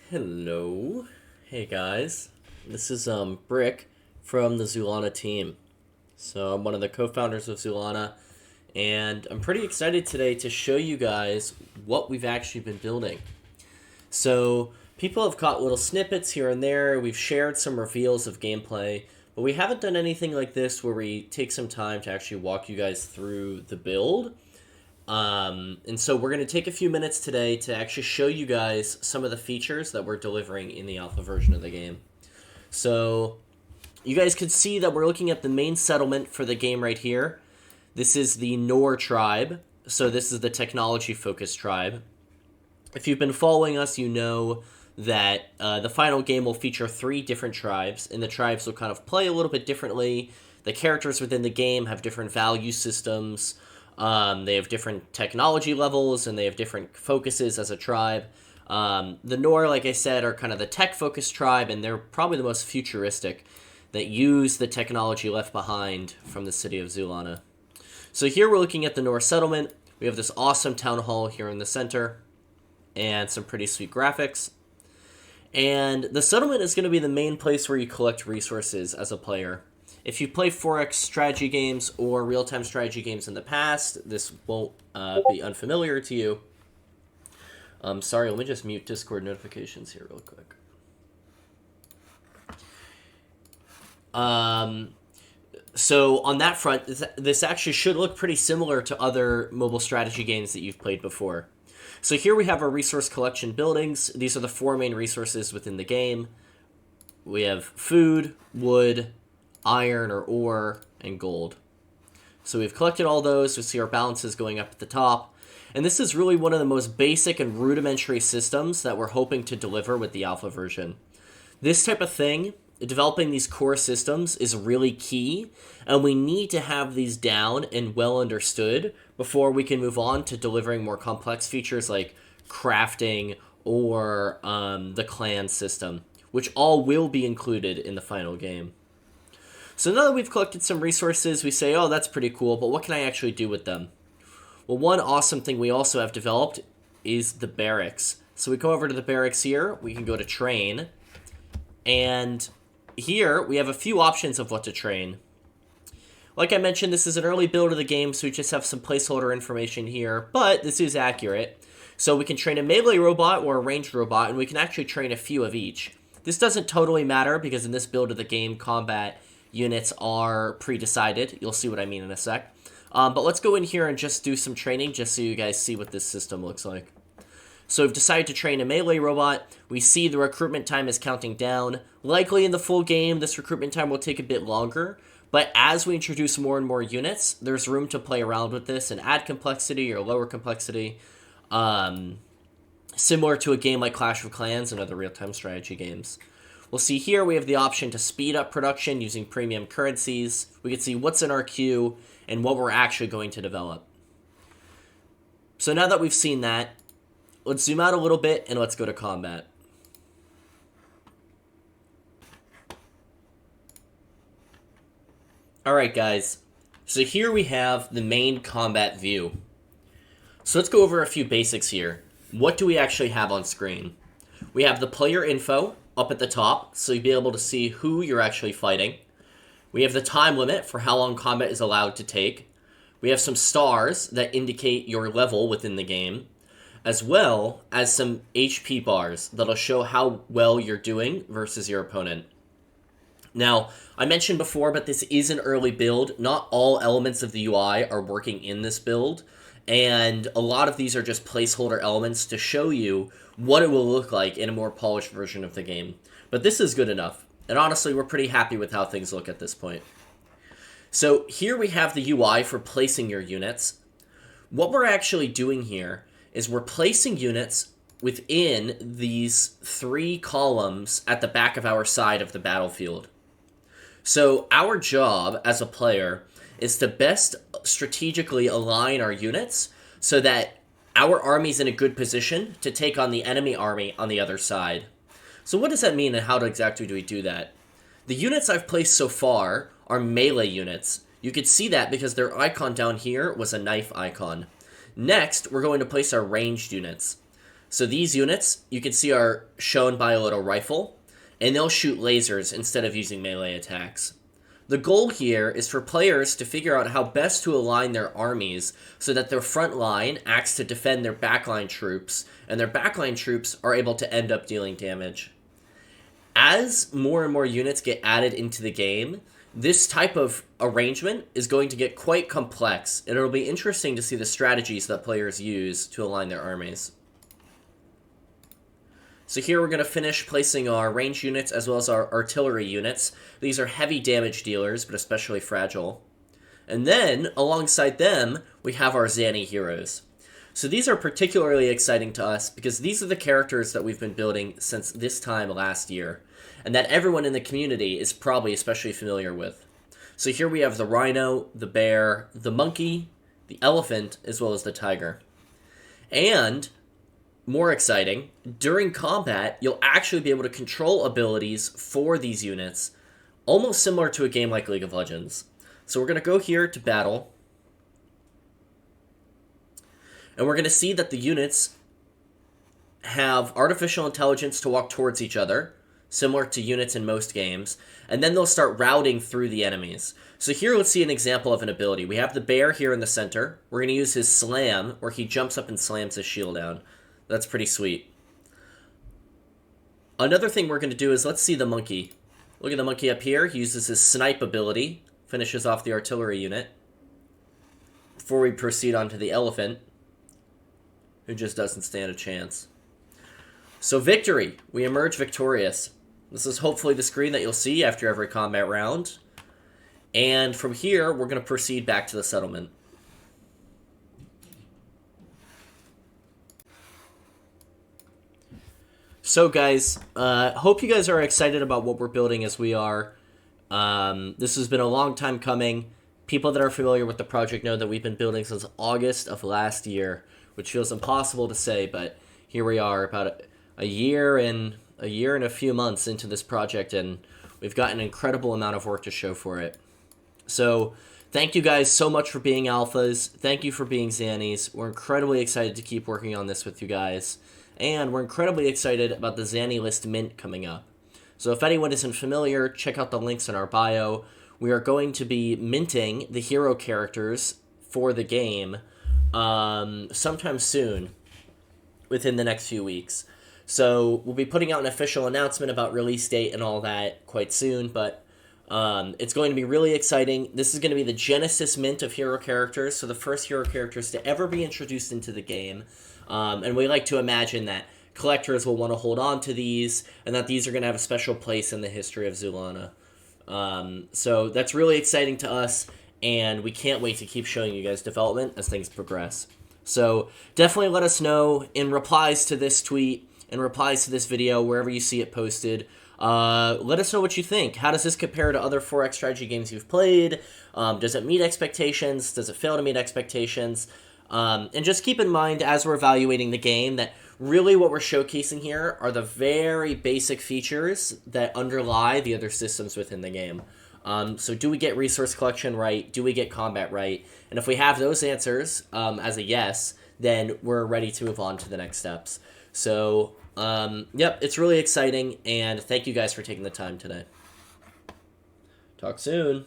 Hello. Hey guys. This is Brick from the Zoolana team. So I'm one of the co-founders of Zoolana, and I'm pretty excited today to show you guys what we've actually been building. So people have caught little snippets here and there. We've shared some reveals of gameplay, but we haven't done anything like this where we take some time to actually walk you guys through the build. And so we're going to take a few minutes today to actually show you guys some of the features that we're delivering in the alpha version of the game. So you guys can see that we're looking at the main settlement for the game right here. This is the Nor tribe. So this is the technology-focused tribe. If you've been following us, you know that the final game will feature 3 different tribes, and the tribes will kind of play a little bit differently. The characters within the game have different value systems. They have different technology levels, and they have different focuses as a tribe. The Nor, like I said, are kind of the tech-focused tribe, and they're probably the most futuristic that use the technology left behind from the city of Zoolana. So here we're looking at the Nor settlement. We have this awesome town hall here in the center, and some pretty sweet graphics. And the settlement is going to be the main place where you collect resources as a player. If you play Forex strategy games or real-time strategy games in the past, this won't be unfamiliar to you. Sorry, let me just mute Discord notifications here real quick. So on that front, this actually should look pretty similar to other mobile strategy games that you've played before. So here we have our resource collection buildings. These are the 4 main resources within the game. We have food, wood, iron or ore, and gold. So we've collected all those. We see our balances going up at the top. And this is really one of the most basic and rudimentary systems that we're hoping to deliver with the alpha version. This type of thing, developing these core systems, is really key, and we need to have these down and well understood before we can move on to delivering more complex features like crafting or the clan system, which all will be included in the final game. So now that we've collected some resources, we say, oh, that's pretty cool, but what can I actually do with them? Well, one awesome thing we also have developed is the barracks. So we go over to the barracks here, we can go to train, and here we have a few options of what to train. Like I mentioned, this is an early build of the game, so we just have some placeholder information here, but this is accurate. So we can train a melee robot or a ranged robot, and we can actually train a few of each. This doesn't totally matter, because in this build of the game, combat units are pre-decided. You'll see what I mean in a sec. But let's go in here and just do some training, just so you guys see what this system looks like. So we've decided to train a melee robot. We see the recruitment time is counting down. Likely in the full game, this recruitment time will take a bit longer. But as we introduce more and more units, there's room to play around with this and add complexity or lower complexity. Similar to a game like Clash of Clans and other real-time strategy games. We'll see here we have the option to speed up production using premium currencies. We can see what's in our queue and what we're actually going to develop. So now that we've seen that, let's zoom out a little bit and let's go to combat. Alright guys, so here we have the main combat view. So let's go over a few basics here. What do we actually have on screen? We have the player info up at the top, so you'll be able to see who you're actually fighting. We have the time limit for how long combat is allowed to take. We have some stars that indicate your level within the game, as well as some HP bars that'll show how well you're doing versus your opponent. Now, I mentioned before, but this is an early build. Not all elements of the UI are working in this build, and a lot of these are just placeholder elements to show you what it will look like in a more polished version of the game. But this is good enough, and honestly, we're pretty happy with how things look at this point. So here we have the UI for placing your units. What we're actually doing here is we're placing units within these 3 columns at the back of our side of the battlefield. So our job as a player is to best strategically align our units so that our army's in a good position to take on the enemy army on the other side. So what does that mean, and how exactly do we do that? The units I've placed so far are melee units. You could see that because their icon down here was a knife icon. Next, we're going to place our ranged units. So these units, you can see, are shown by a little rifle, and they'll shoot lasers instead of using melee attacks. The goal here is for players to figure out how best to align their armies so that their front line acts to defend their backline troops, and their backline troops are able to end up dealing damage. As more and more units get added into the game, this type of arrangement is going to get quite complex, and it'll be interesting to see the strategies that players use to align their armies. So here we're going to finish placing our range units as well as our artillery units. These are heavy damage dealers, but especially fragile. And then, alongside them, we have our Zanny heroes. So these are particularly exciting to us because these are the characters that we've been building since this time last year, and that everyone in the community is probably especially familiar with. So here we have the rhino, the bear, the monkey, the elephant, as well as the tiger. And more exciting, during combat, you'll actually be able to control abilities for these units, almost similar to a game like League of Legends. So we're going to go here to battle, and we're going to see that the units have artificial intelligence to walk towards each other, similar to units in most games, and then they'll start routing through the enemies. So here let's see an example of an ability. We have the bear here in the center. We're going to use his slam, where he jumps up and slams his shield down. That's pretty sweet. Another thing we're going to do is let's see the monkey. Look at the monkey up here. He uses his snipe ability, finishes off the artillery unit, before we proceed on to the elephant, who just doesn't stand a chance. So victory. We emerge victorious. This is hopefully the screen that you'll see after every combat round. And from here, we're going to proceed back to the settlement. So guys, hope you guys are excited about what we're building as we are. This has been a long time coming. People that are familiar with the project know that we've been building since August of last year, which feels impossible to say, but here we are about a year and a few months into this project, and we've got an incredible amount of work to show for it. So thank you guys so much for being alphas. Thank you for being Zannies. We're incredibly excited to keep working on this with you guys. And we're incredibly excited about the Zanny List Mint coming up. So if anyone isn't familiar, check out the links in our bio. We are going to be minting the hero characters for the game sometime soon, within the next few weeks. So we'll be putting out an official announcement about release date and all that quite soon, but it's going to be really exciting. This is going to be the Genesis Mint of hero characters, so the first hero characters to ever be introduced into the game. And we like to imagine that collectors will want to hold on to these, and that these are going to have a special place in the history of Zoolana. So that's really exciting to us, and we can't wait to keep showing you guys development as things progress. So definitely let us know in replies to this tweet, in replies to this video, wherever you see it posted. Let us know what you think. How does this compare to other 4X strategy games you've played? Does it meet expectations? Does it fail to meet expectations? And just keep in mind, as we're evaluating the game, that really what we're showcasing here are the very basic features that underlie the other systems within the game. So do we get resource collection right? Do we get combat right? And if we have those answers as a yes, then we're ready to move on to the next steps. So, yep, it's really exciting, and thank you guys for taking the time today. Talk soon.